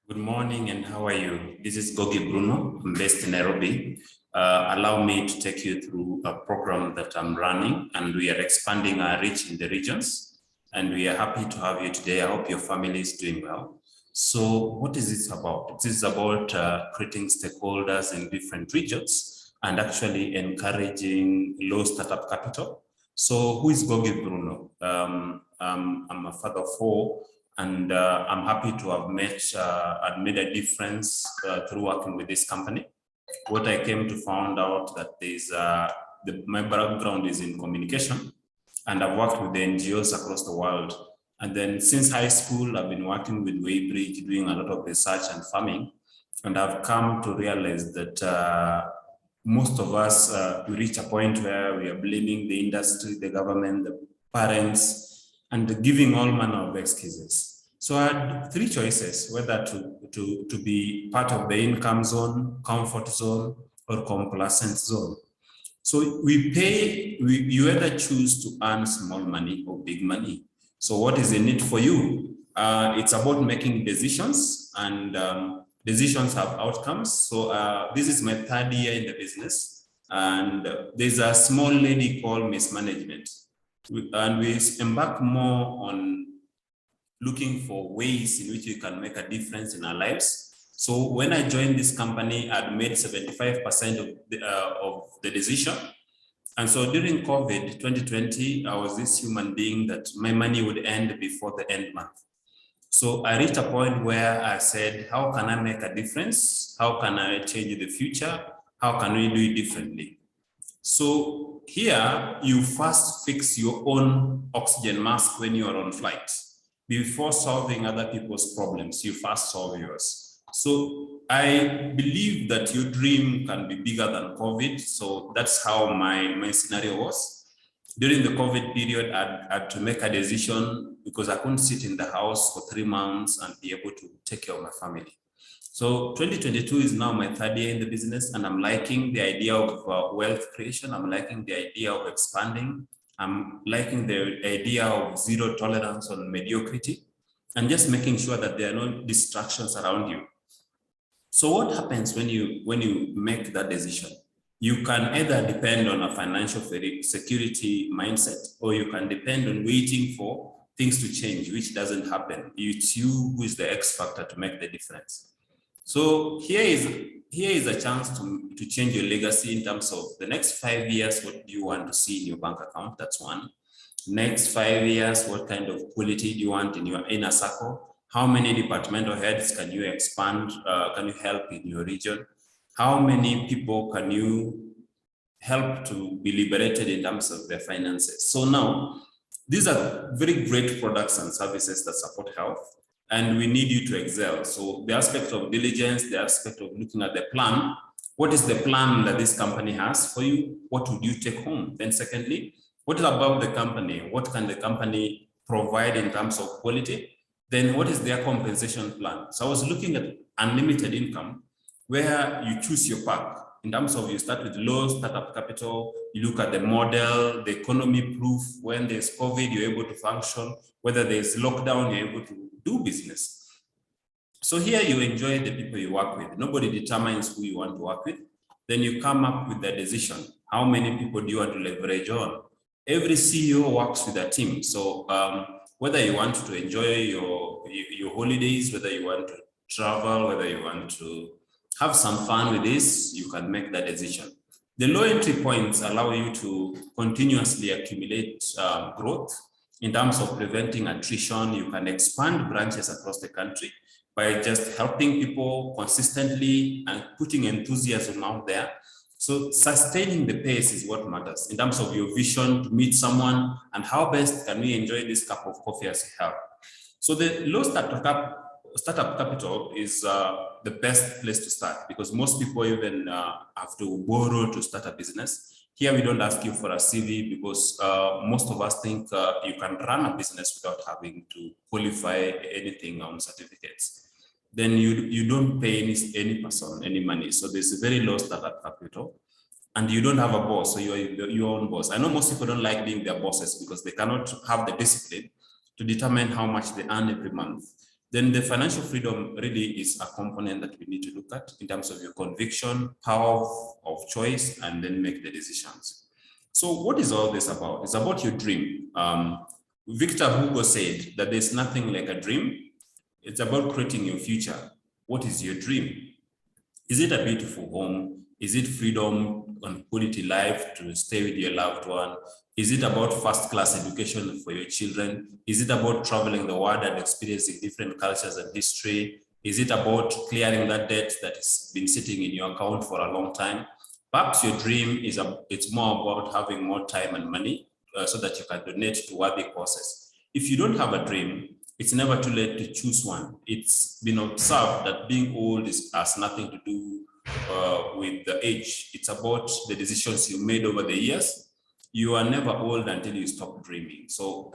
Good morning, and how are you? This is Gogi Bruno. I'm based in Nairobi. Allow me to take you through a program that I'm running, and we are expanding our reach in the regions. And we are happy to have you today. I hope your family is doing well. So what is this about? This is about creating stakeholders in different regions and actually encouraging low startup capital. So who is Gogi Bruno? I'm a father of four. And I'm happy to have made a difference through working with this company. What I came to find out that my background is in communication, and I've worked with the NGOs across the world. And then since high school, I've been working with Weighbridge, doing a lot of research and farming. And I've come to realize that most of us, we reach a point where we are blaming the industry, the government, the parents, and giving all manner of excuses. So I had three choices, whether to be part of the income zone, comfort zone, or complacent zone. So you either choose to earn small money or big money. So what is in it for you? It's about making decisions, and decisions have outcomes. So this is my third year in the business, and there's a small lady called mismanagement. And we embark more on looking for ways in which we can make a difference in our lives. So when I joined this company, I'd made 75% of the decision. And so during COVID 2020, I was this human being that my money would end before the end month. So I reached a point where I said, how can I make a difference? How can I change the future? How can we do it differently? So here, you first fix your own oxygen mask when you are on flight. Before solving other people's problems, you first solve yours. So I believe that your dream can be bigger than COVID. So that's how my scenario was. During the COVID period, I had to make a decision because I couldn't sit in the house for 3 months and be able to take care of my family. So 2022 is now my third year in the business, and I'm liking the idea of wealth creation. I'm liking the idea of expanding. I'm liking the idea of zero tolerance on mediocrity, and just making sure that there are no distractions around you. So what happens when you make that decision? You can either depend on a financial security mindset, or you can depend on waiting for things to change, which doesn't happen. It's you who is the X factor to make the difference. So here is a chance to change your legacy in terms of the next 5 years. What do you want to see in your bank account? That's one. Next 5 years, what kind of quality do you want in your inner circle? How many departmental heads can you expand? Can you help in your region? How many people can you help to be liberated in terms of their finances? So now, these are very great products and services that support health, and we need you to excel. So the aspect of diligence, the aspect of looking at the plan, what is the plan that this company has for you? What would you take home? Then secondly, what is about the company? What can the company provide in terms of quality? Then what is their compensation plan? So I was looking at unlimited income, where you choose your path. In terms of, you start with low startup capital, you look at the model, the economy proof. When there's COVID, you're able to function. Whether there's lockdown, you're able to do business. So here you enjoy the people you work with. Nobody determines who you want to work with. Then you come up with the decision. How many people do you want to leverage on? Every CEO works with a team. So whether you want to enjoy your holidays, whether you want to travel, whether you want to have some fun with this, you can make that decision. The low entry points allow you to continuously accumulate growth. In terms of preventing attrition, you can expand branches across the country by just helping people consistently and putting enthusiasm out there. So sustaining the pace is what matters in terms of your vision to meet someone and how best can we enjoy this cup of coffee as we have. So the low startup capital is the best place to start, because most people even have to borrow to start a business. Here we don't ask you for a CV, because most of us think you can run a business without having to qualify anything on certificates. Then you don't pay any person any money. So there's a very low startup capital, and you don't have a boss, so you're your own boss. I know most people don't like being their bosses because they cannot have the discipline to determine how much they earn every month. then the financial freedom really is a component that we need to look at in terms of your conviction, power of choice, and then make the decisions. So what is all this about? It's about your dream. Victor Hugo said that there's nothing like a dream. It's about creating your future. What is your dream? Is it a beautiful home? Is it freedom and quality life to stay with your loved one? Is it about first-class education for your children? Is it about traveling the world and experiencing different cultures and history? Is it about clearing that debt that has been sitting in your account for a long time? Perhaps your dream is it's more about having more time and money so that you can donate to worthy causes. If you don't have a dream, it's never too late to choose one. It's been observed that being old has nothing to do with the age. It's about the decisions you made over the years. You are never old until you stop dreaming. So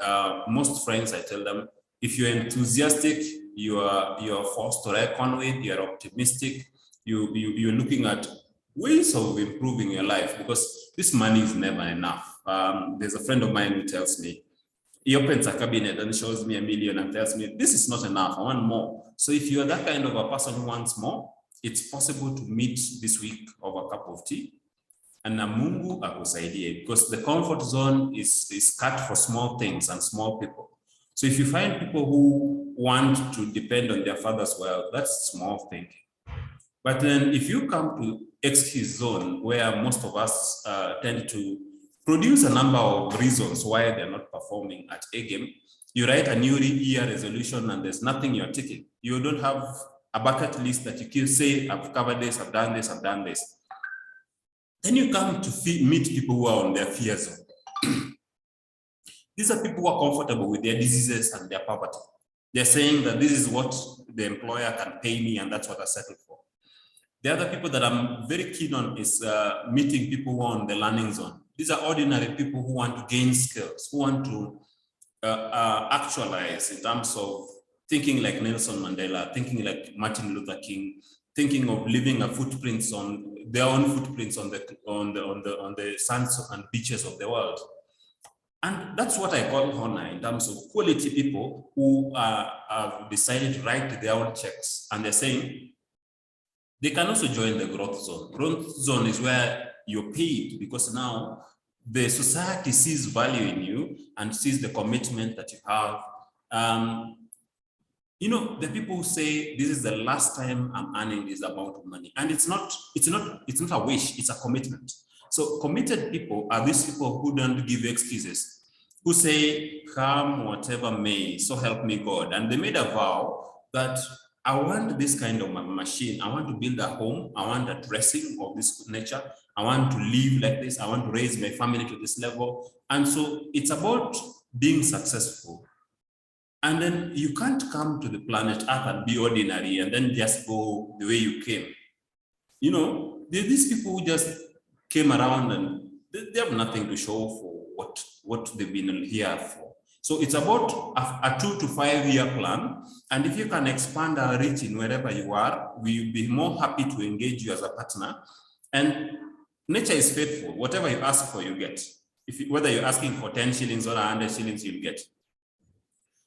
most friends, I tell them, if you're enthusiastic, you are forced to reckon with, you're optimistic, you're looking at ways of improving your life, because this money is never enough. There's a friend of mine who tells me, he opens a cabinet and shows me $1 million and tells me, this is not enough, I want more. So if you're that kind of a person who wants more, it's possible to meet this week over a cup of tea and Mungu akusaidie, because the comfort zone is cut for small things and small people. So if you find people who want to depend on their father's wealth, that's small thinking. But then if you come to excuse zone, where most of us tend to produce a number of reasons why they're not performing at a game, you write a new year resolution and there's nothing you're ticking. You don't have a bucket list that you can say, I've covered this, I've done this, I've done this. Then you come to meet people who are on their fear zone. These are people who are comfortable with their diseases and their poverty. They're saying that this is what the employer can pay me and that's what I settle for. The other people that I'm very keen on is meeting people who are on the learning zone. These are ordinary people who want to gain skills, who want to actualize in terms of thinking like Nelson Mandela, thinking like Martin Luther King, thinking of leaving a footprints on their own footprints on the sands and beaches of the world. And that's what I call honor in terms of quality people who have decided to write their own checks. And they're saying they can also join the growth zone. Growth zone is where you're paid because now the society sees value in you and sees the commitment that you have. You know, the people who say this is the last time I'm earning this amount of money, and it's not a wish, it's a commitment. So committed people are these people who don't give excuses, who say, come whatever may, so help me God. And they made a vow that I want this kind of machine. I want to build a home. I want a dressing of this nature. I want to live like this. I want to raise my family to this level. And so it's about being successful. And then you can't come to the planet Earth and be ordinary and then just go the way you came. You know, these people who just came around and they have nothing to show for what they've been here for. So it's about a 2 to 5 year plan. And if you can expand our reach in wherever you are, we'll be more happy to engage you as a partner. And nature is faithful. Whatever you ask for, you get. Whether you're asking for 10 shillings or 100 shillings, you'll get.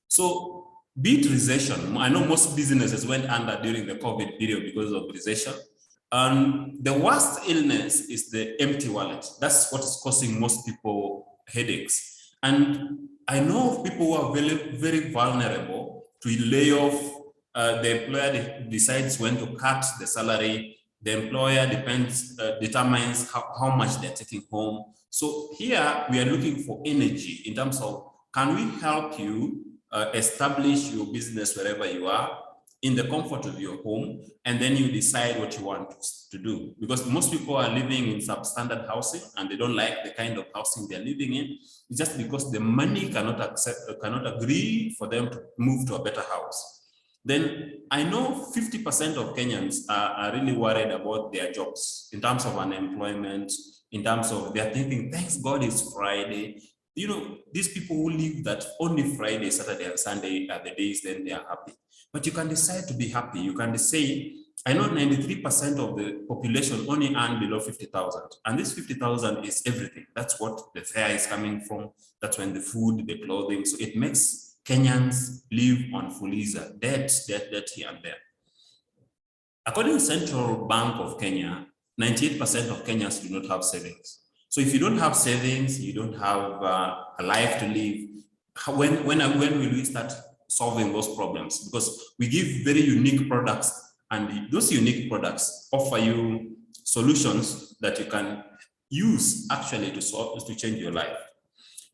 So be it recession, I know most businesses went under during the COVID period because of recession. The worst illness is the empty wallet. That's what is causing most people headaches. And I know of people who are very, very vulnerable to lay off. The employer decides when to cut the salary. The employer determines how much they're taking home. So here we are looking for energy in terms of, can we help you establish your business wherever you are in the comfort of your home, and then you decide what you want to do. Because most people are living in substandard housing and they don't like the kind of housing they're living in. It's just because the money cannot agree for them to move to a better house. Then I know 50% of Kenyans are really worried about their jobs in terms of unemployment, in terms of they're thinking, thanks God it's Friday. You know, these people who live that only Friday, Saturday, and Sunday are the days, then they are happy. But you can decide to be happy. You can say, I know 93% of the population only earn below 50,000. And this 50,000 is everything. That's what the fare is coming from. That's when the food, the clothing. So it makes Kenyans live on Fuliza, debt here and there. According to Central Bank of Kenya, 98% of Kenyans do not have savings. So if you don't have savings, you don't have a life to live. When will we start solving those problems? Because we give very unique products, and those unique products offer you solutions that you can use actually to change your life.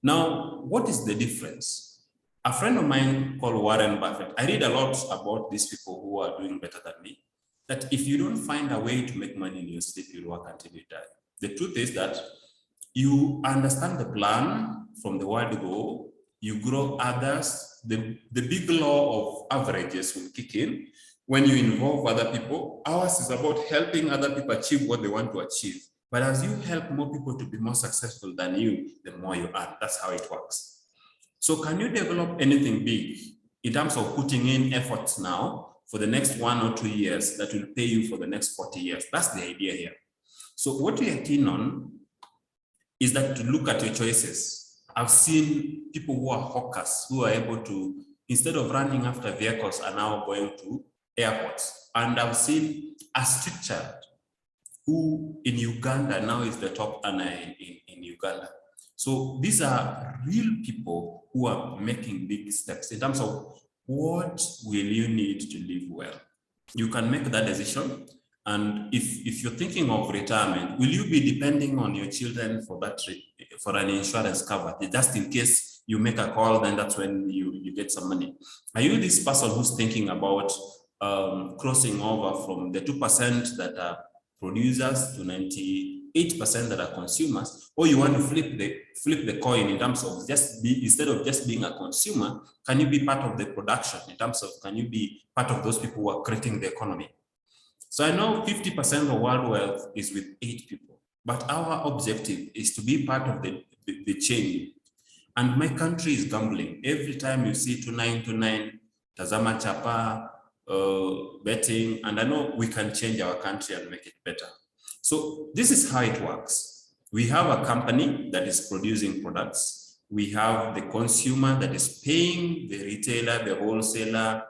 Now, what is the difference? A friend of mine called Warren Buffett, I read a lot about these people who are doing better than me, that if you don't find a way to make money in your sleep, you'll work until you die. The truth is that you understand the plan from the word go, you grow others, the big law of averages will kick in when you involve other people. Ours is about helping other people achieve what they want to achieve. But as you help more people to be more successful than you, the more you earn. That's how it works. So can you develop anything big in terms of putting in efforts now for the next 1 or 2 years that will pay you for the next 40 years? That's the idea here. So what we are keen on is that to look at your choices. I've seen people who are hawkers who are able to, instead of running after vehicles, are now going to airports. And I've seen a street child who in Uganda now is the top earner in Uganda. So these are real people who are making big steps in terms of what will you need to live well. You can make that decision. And if you're thinking of retirement, will you be depending on your children for that, for an insurance cover? Just in case you make a call, then that's when you get some money. Are you this person who's thinking about crossing over from the 2% that are producers to 98% that are consumers, or you want to flip the coin in terms of instead of just being a consumer, can you be part of the production in terms of, can you be part of those people who are creating the economy? So I know 50% of world wealth is with 8 people, but our objective is to be part of the chain. And my country is gambling. Every time you see 2929, Tazama Chapa, betting, and I know we can change our country and make it better. So this is how it works. We have a company that is producing products. We have the consumer that is paying the retailer, the wholesaler,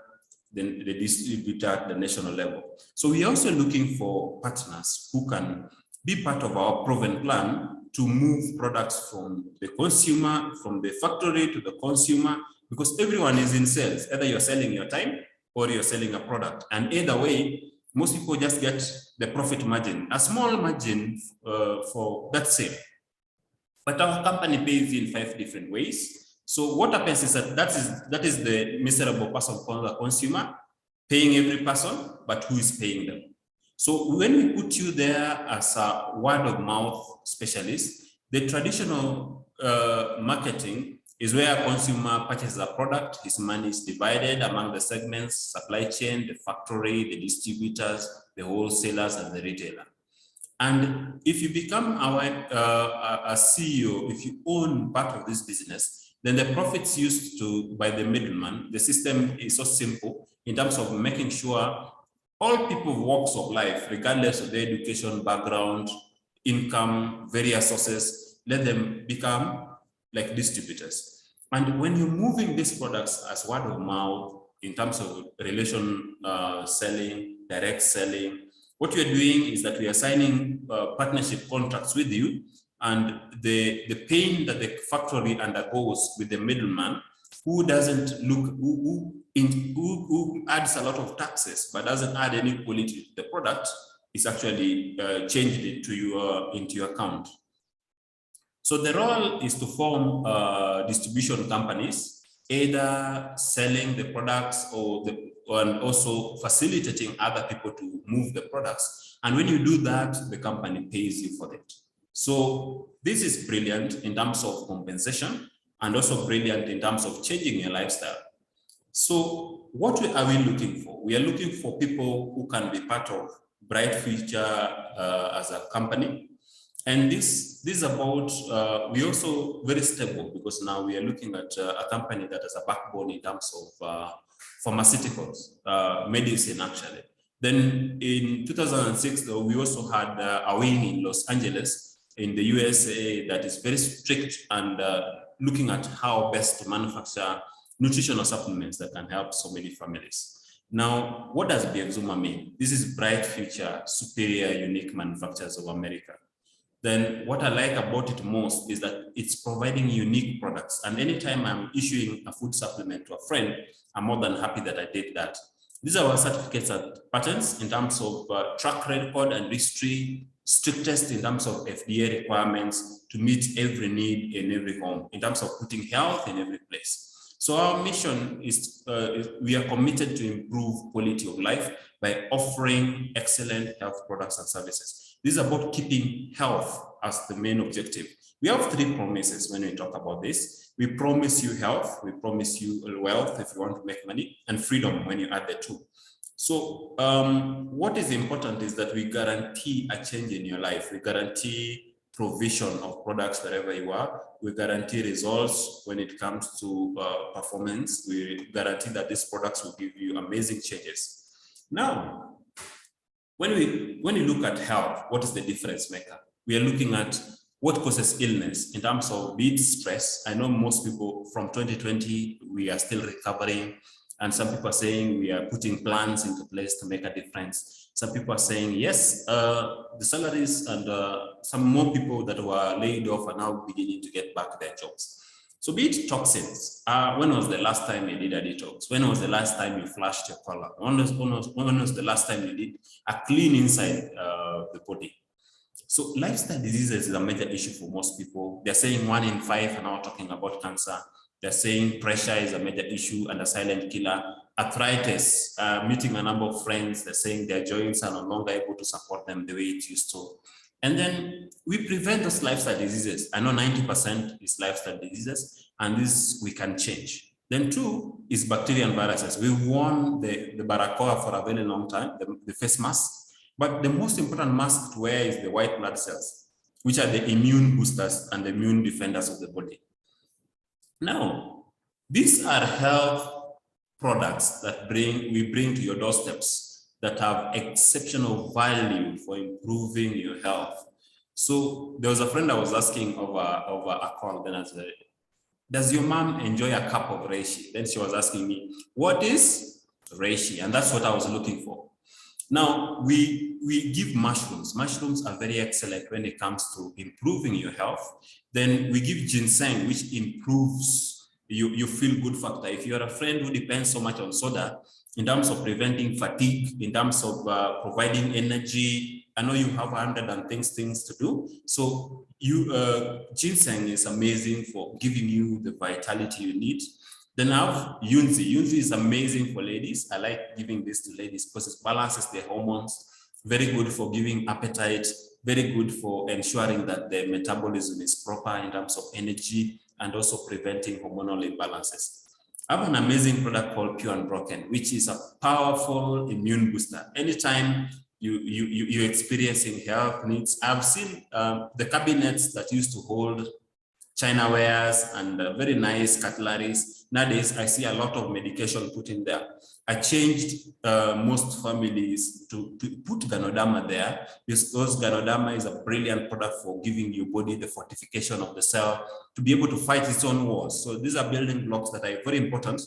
the distributor at the national level. So we are also looking for partners who can be part of our proven plan to move products from the consumer, from the factory to the consumer, because everyone is in sales. Either you're selling your time or you're selling a product. And either way, most people just get the profit margin, a small margin for that sale. But our company pays in 5 different ways. So what happens is that is the miserable person called the consumer, paying every person, but who is paying them? So when we put you there as a word of mouth specialist, the traditional marketing is where a consumer purchases a product, his money is divided among the segments, supply chain, the factory, the distributors, the wholesalers, and the retailer. And if you become a CEO, if you own part of this business, then the profits used by the middleman, the system is so simple in terms of making sure all people walks of life, regardless of their education, background, income, various sources, let them become like distributors. And when you're moving these products as word of mouth, in terms of relation selling, direct selling, what we are doing is that we are signing partnership contracts with you, and the pain that the factory undergoes with the middleman, who doesn't look, who adds a lot of taxes but doesn't add any quality to the product, is actually changed into your account. So the role is to form distribution companies, either selling the products and also facilitating other people to move the products. And when you do that, the company pays you for it. So this is brilliant in terms of compensation, and also brilliant in terms of changing your lifestyle. So what are we looking for? We are looking for people who can be part of Bright Future as a company. And this is about, we're also very stable, because now we are looking at a company that has a backbone in terms of pharmaceuticals, medicine actually. Then in 2006, we also had a wing in Los Angeles in the USA that is very strict and looking at how best to manufacture nutritional supplements that can help so many families. Now, what does 𝚆𝙼𝙼𝙾 mean? This is bright future, superior, unique manufacturers of America. Then what I like about it most is that it's providing unique products. And anytime I'm issuing a food supplement to a friend, I'm more than happy that I did that. These are our certificates and patents in terms of track record and history, strictest in terms of FDA requirements to meet every need in every home, in terms of putting health in every place. So our mission is, we are committed to improve quality of life by offering excellent health products and services. This is about keeping health as the main objective. We have 3 promises when we talk about this. We promise you health, we promise you wealth if you want to make money, and freedom when you add the 2. So what is important is that we guarantee a change in your life. We guarantee provision of products wherever you are. We guarantee results when it comes to performance. We guarantee that these products will give you amazing changes. Now, when we look at health, what is the difference maker? We are looking at what causes illness in terms of be it stress. I know most people from 2020, we are still recovering. And some people are saying we are putting plans into place to make a difference. Some people are saying, yes, the salaries and some more people that were laid off are now beginning to get back their jobs. So be it toxins. When was the last time you did a detox? When was the last time you flushed your collar? When was the last time you did a clean inside the body? So lifestyle diseases is a major issue for most people. They're saying 1 in 5 are now talking about cancer. They're saying pressure is a major issue and a silent killer. Arthritis, meeting a number of friends, they're saying their joints are no longer able to support them the way it used to. And then we prevent those lifestyle diseases. I know 90% is lifestyle diseases, and this we can change. Then 2 is bacteria and viruses. We won the Barakoa for a very long time, the face mask. But the most important mask to wear is the white blood cells, which are the immune boosters and the immune defenders of the body. Now, these are health products that we bring to your doorsteps that have exceptional value for improving your health. So there was a friend I was asking over a call, then I said, does your mom enjoy a cup of reishi? Then she was asking me, what is reishi? And that's what I was looking for. Now, we give mushrooms. Mushrooms are very excellent when it comes to improving your health. Then we give ginseng, which improves your feel-good factor. If you're a friend who depends so much on soda, in terms of preventing fatigue, in terms of providing energy, I know you have 100 things to do. So ginseng is amazing for giving you the vitality you need. Then I have Yunzi. Yunzi is amazing for ladies. I like giving this to ladies because it balances their hormones. Very good for giving appetite. Very good for ensuring that their metabolism is proper in terms of energy and also preventing hormonal imbalances. I have an amazing product called Pure Unbroken, which is a powerful immune booster. Anytime you're experiencing health needs, I've seen the cabinets that used to hold Chinawares and very nice cutleries. Nowadays, I see a lot of medication put in there. I changed most families to put Ganoderma there because Ganoderma is a brilliant product for giving your body the fortification of the cell to be able to fight its own wars. So these are building blocks that are very important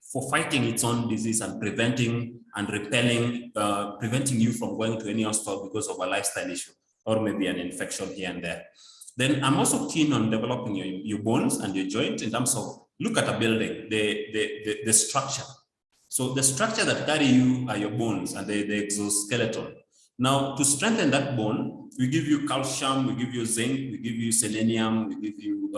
for fighting its own disease and preventing and repelling, preventing you from going to any hospital because of a lifestyle issue or maybe an infection here and there. Then I'm also keen on developing your bones and your joint in terms of look at a building, the structure. So the structure that carry you are your bones and the exoskeleton. Now, to strengthen that bone, we give you calcium, we give you zinc, we give you selenium, we give you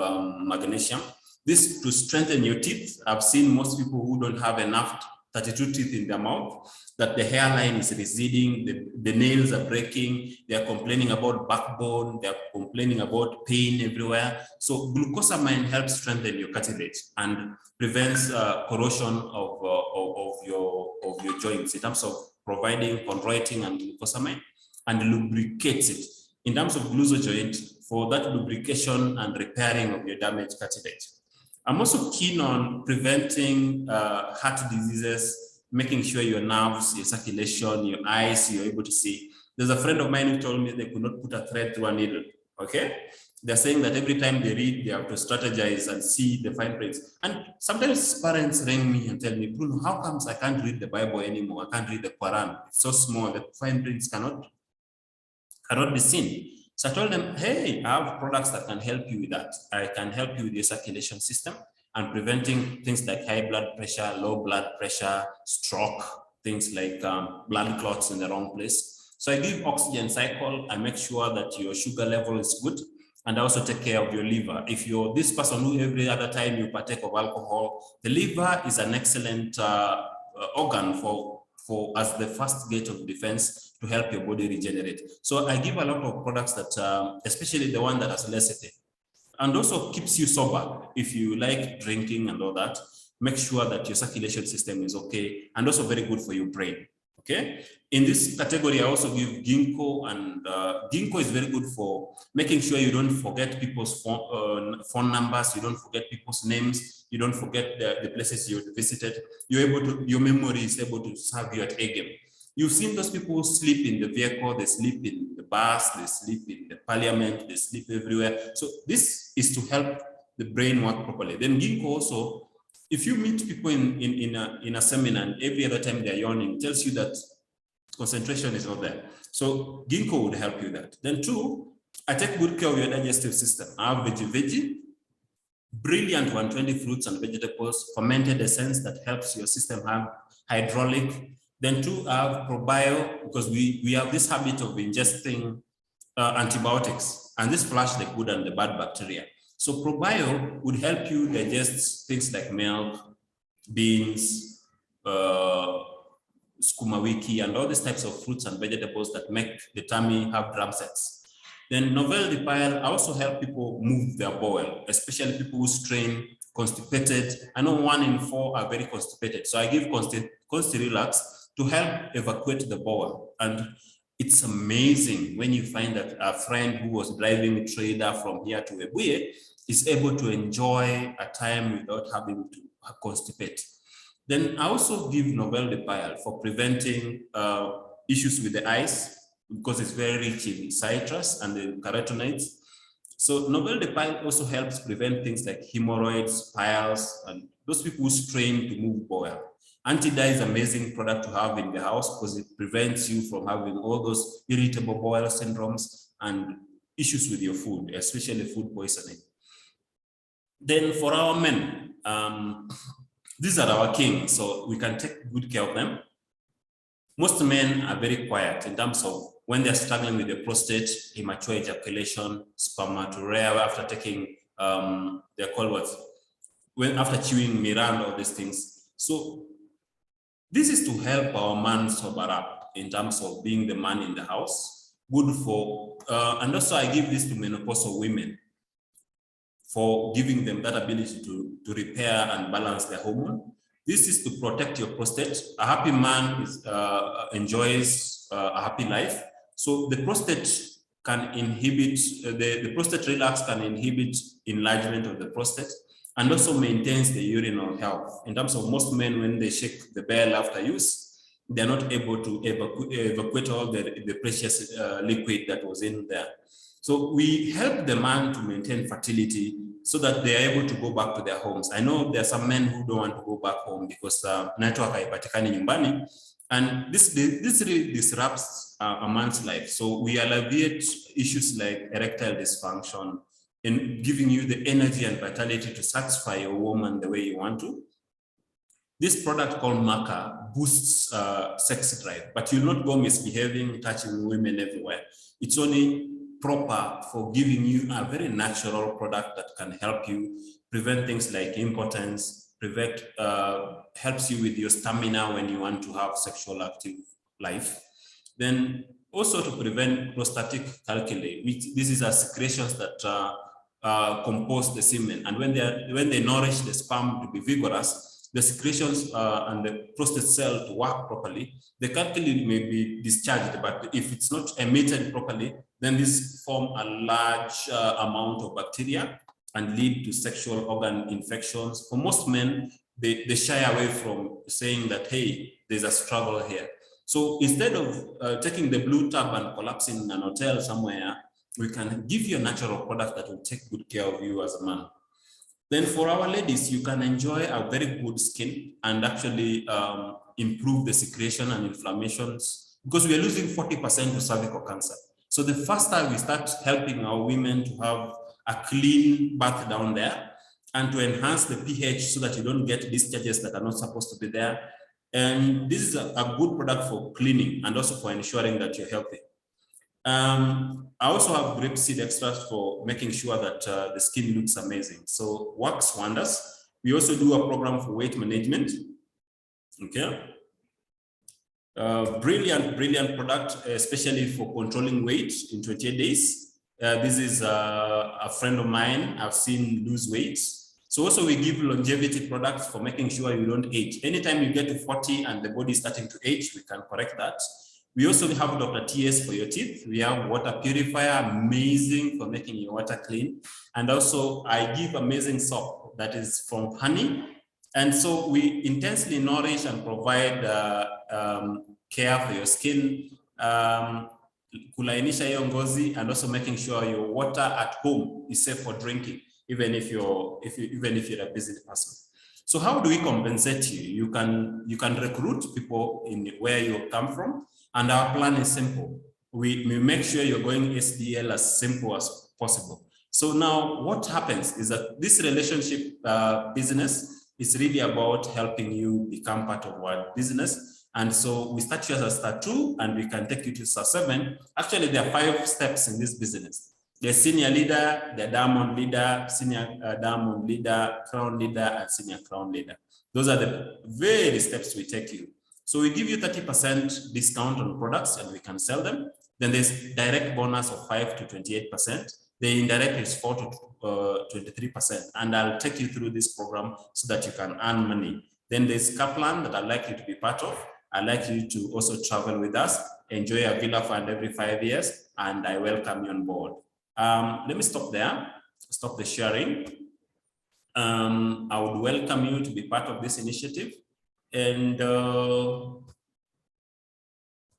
magnesium. This to strengthen your teeth. I've seen most people who don't have enough 32 teeth in their mouth, that the hairline is receding, the nails are breaking, they are complaining about backbone, they are complaining about pain everywhere. So glucosamine helps strengthen your cartilage and prevents corrosion of your joints in terms of providing chondroitin and glucosamine, and lubricates it in terms of glucojoint for that lubrication and repairing of your damaged cartilage. I'm also keen on preventing heart diseases, making sure your nerves, your circulation, your eyes, you're able to see. There's a friend of mine who told me they could not put a thread through a needle, okay? They're saying that every time they read, they have to strategize and see the fine prints. And sometimes parents ring me and tell me, Bruno, how comes I can't read the Bible anymore? I can't read the Quran. It's so small that fine prints cannot be seen. So I told them, hey, I have products that can help you with that. I can help you with your circulation system and preventing things like high blood pressure, low blood pressure, stroke, things like blood clots in the wrong place. So I give oxygen cycle. I make sure that your sugar level is good. And I also take care of your liver. If you're this person who every other time you partake of alcohol, the liver is an excellent organ for as the first gate of defense to help your body regenerate. So I give a lot of products that, especially the one that has lecithin, and also keeps you sober. If you like drinking and all that, make sure that your circulation system is okay, and also very good for your brain. Okay. In this category, I also give ginkgo, and ginkgo is very good for making sure you don't forget people's phone numbers, you don't forget people's names, you don't forget the places you visited. Your memory is able to serve you at a game. You've seen those people who sleep in the vehicle, they sleep in the bus, they sleep in the parliament, they sleep everywhere. So this is to help the brain work properly. Then ginkgo also, if you meet people in a seminar and every other time they're yawning, it tells you that concentration is not there. So ginkgo would help you that. Then two, I take good care of your digestive system. I have veggie, brilliant 120 fruits and vegetables, fermented essence that helps your system have hydraulic. Then two, I have probio, because we have this habit of ingesting antibiotics, and this flush the good and the bad bacteria. So probio would help you digest things like milk, beans, skuma wiki, and all these types of fruits and vegetables that make the tummy have drum sets. Then novel lepile also help people move their bowel, especially people who strain, constipated. I know 1 in 4 are very constipated. So I give Consti-Relax to help evacuate the bowel. And it's amazing when you find that a friend who was driving a trailer from here to 𝚆𝙵𝙴 is able to enjoy a time without having to constipate. Then I also give novel lepile for preventing issues with the eyes, because it's very rich in citrus and the carotenoids. So novel lepile also helps prevent things like hemorrhoids, piles, and those people who strain to move bowel. Anti-dye is an amazing product to have in the house because it prevents you from having all those irritable bowel syndromes and issues with your food, especially food poisoning. Then for our men, these are our kings, so we can take good care of them. Most men are very quiet in terms of when they're struggling with the prostate, immature ejaculation, spermaturia after taking, they're called what? After chewing Miranda, all these things. So this is to help our man sober up in terms of being the man in the house, good for, and also I give this to menopausal women for giving them that ability to repair and balance their hormone. This is to protect your prostate. A happy man enjoys a happy life. So the prostate can inhibit, the prostate relax can inhibit enlargement of the prostate and also maintains the urinary health. In terms of most men, when they shake the bell after use, they're not able to evacuate all the precious liquid that was in there. So we help the man to maintain fertility so that they are able to go back to their homes. I know there are some men who don't want to go back home because network haipatikani nyumbani, and this really disrupts a man's life. So we alleviate issues like erectile dysfunction and giving you the energy and vitality to satisfy your woman the way you want to. This product called Maca boosts sex drive, but you'll not go misbehaving, touching women everywhere. It's only proper for giving you a very natural product that can help you prevent things like impotence, helps you with your stamina when you want to have sexual active life. Then also to prevent prostatic calculi, which this is a secretions that compose the semen, and when they nourish the sperm to be vigorous, the secretions and the prostate cell to work properly, the calculi may be discharged, but if it's not emitted properly, then this form a large amount of bacteria and lead to sexual organ infections. For most men, they shy away from saying that, hey, there's a struggle here. So instead of taking the blue tab and collapsing in an hotel somewhere, we can give you a natural product that will take good care of you as a man. Then for our ladies, you can enjoy a very good skin and actually improve the secretion and inflammations, because we are losing 40% to cervical cancer. So the faster we start helping our women to have a clean bath down there and to enhance the pH so that you don't get discharges that are not supposed to be there. And this is a good product for cleaning and also for ensuring that you're healthy. I also have grapeseed extract for making sure that the skin looks amazing. So works wonders. We also do a program for weight management. Okay. Brilliant product, especially for controlling weight in 28 days. This is a friend of mine I've seen lose weight. So also we give longevity products for making sure you don't age. Anytime you get to 40 and the body is starting to age, we can correct that. We also have Dr. TS for your teeth. We have water purifier, amazing for making your water clean. And also I give amazing soap that is from honey. And so we intensely nourish and provide care for your skin, kulainisha hiyo ngozi, and also making sure your water at home is safe for drinking, even if you're a busy person. So how do we compensate you? You can recruit people in where you come from, and our plan is simple. We make sure you're going SDL as simple as possible. So now what happens is that this relationship business is really about helping you become part of our business. And so we start you as a star 2 and we can take you to star 7. Actually, there are 5 steps in this business. The senior leader, the diamond leader, senior diamond leader, crown leader, and senior crown leader. Those are the various steps we take you. So we give you 30% discount on products and we can sell them. Then there's direct bonus of 5 to 28%. The indirect is 4 to 23%. And I'll take you through this program so that you can earn money. Then there's Kaplan that I'd like you to be part of. I'd like you to also travel with us, enjoy a villa fund every 5 years, and I welcome you on board. Let me stop there, stop the sharing. I would welcome you to be part of this initiative. And